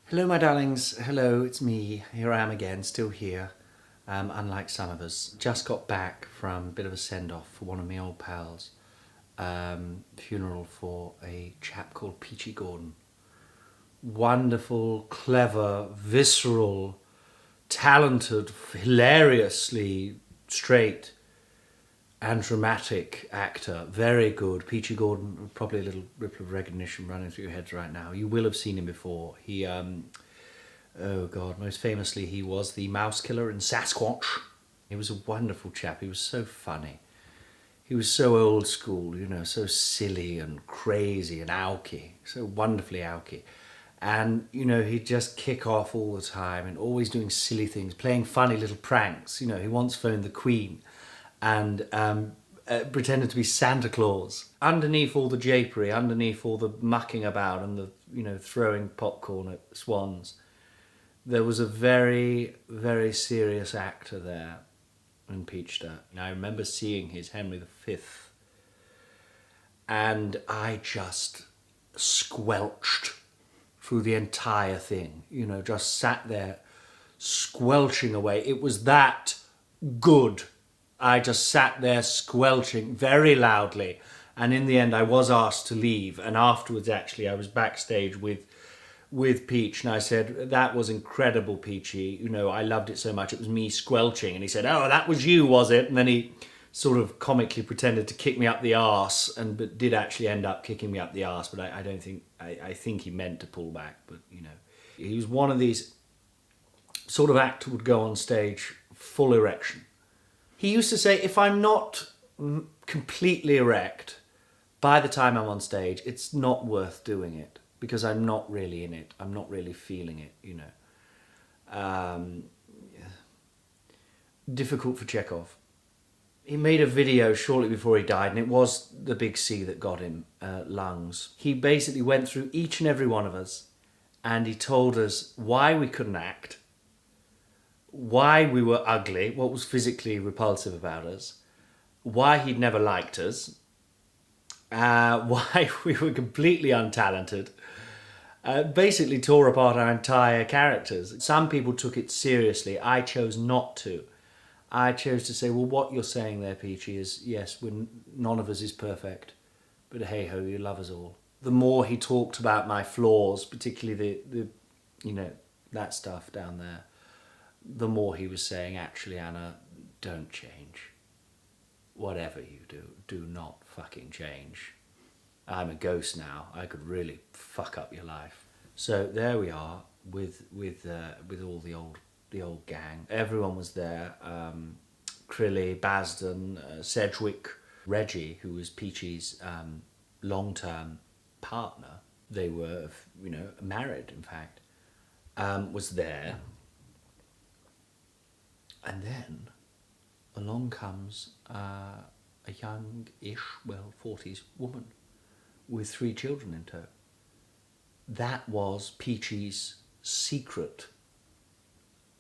Hello, my darlings. Hello, it's me. Here I am again, still here. Unlike some of us. Just got back from a bit of a send-off for one of my old pals. Funeral for a chap called Peachy Gordon. Wonderful, clever, visceral, talented, hilariously straight and dramatic actor. Very good. Peachy Gordon, probably a little ripple of recognition running through your heads right now. You will have seen him before. He, oh God, most famously he was the mouse killer in Sasquatch. He was a wonderful chap. He was so funny. He was so old school, you know, so silly and crazy and alky, so wonderfully alky. And, you know, he'd just kick off all the time and always doing silly things, playing funny little pranks. You know, he once phoned the Queen and pretended to be Santa Claus. Underneath all the japery, underneath all the mucking about and the, you know, throwing popcorn at swans, there was a very, very serious actor there in Peachter. And I remember seeing his Henry V, and I just squelched through the entire thing. You know, just sat there squelching away. It was that good. I just sat there squelching very loudly, and in the end I was asked to leave, and afterwards actually I was backstage with Peach, and I said, that was incredible, Peachy, you know, I loved it so much, it was me squelching. And he said, oh, that was you, was it? And then he sort of comically pretended to kick me up the arse, but did actually end up kicking me up the arse, but I don't think, I think he meant to pull back, but you know. He was one of these sort of actor would go on stage full erection. He used to say, if I'm not completely erect by the time I'm on stage, it's not worth doing it because I'm not really in it. I'm not really feeling it, you know. Difficult for Chekhov. He made a video shortly before he died, and it was the big C that got him, lungs. He basically went through each and every one of us, and he told us why we couldn't act, why we were ugly, what was physically repulsive about us, why he'd never liked us, why we were completely untalented, basically tore apart our entire characters. Some people took it seriously. I chose not to. I chose to say, well, what you're saying there, Peachy, is, yes, none of us is perfect, but hey-ho, you love us all. The more he talked about my flaws, particularly the you know, that stuff down there, the more he was saying, actually, Anna, don't change. Whatever you do, do not fucking change. I'm a ghost now. I could really fuck up your life. So there we are with all the old gang. Everyone was there. Crilly, Basden, Sedgwick, Reggie, who was Peachy's long-term partner. They were, you know, married, in fact, was there. And then along comes a young-ish, well, 40s woman with 3 children in tow. That was Peachy's secret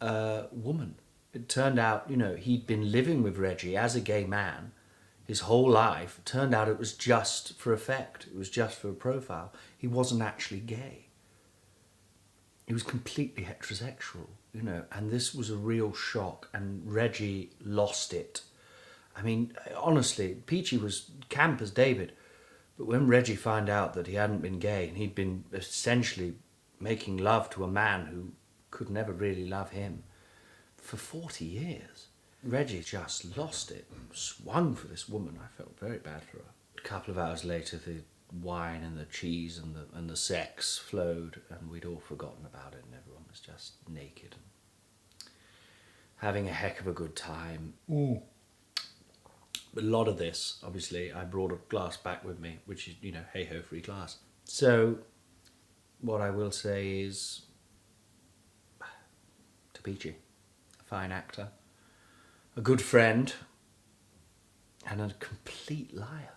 woman. It turned out, you know, he'd been living with Reggie as a gay man his whole life. It turned out it was just for effect. It was just for a profile. He wasn't actually gay. He was completely heterosexual, you know, and this was a real shock, and Reggie lost it. I mean, honestly, Peachy was camp as David, but when Reggie found out that he hadn't been gay and he'd been essentially making love to a man who could never really love him for 40 years, Reggie just lost it, swung for this woman. I felt very bad for her. A couple of hours later, the wine and the cheese and the sex flowed, and we'd all forgotten about it, and everyone was just naked and having a heck of a good time. But a lot of this, obviously, I brought a glass back with me, which is, you know, hey-ho, free glass. So what I will say is, to Peachy, a fine actor, a good friend, and a complete liar.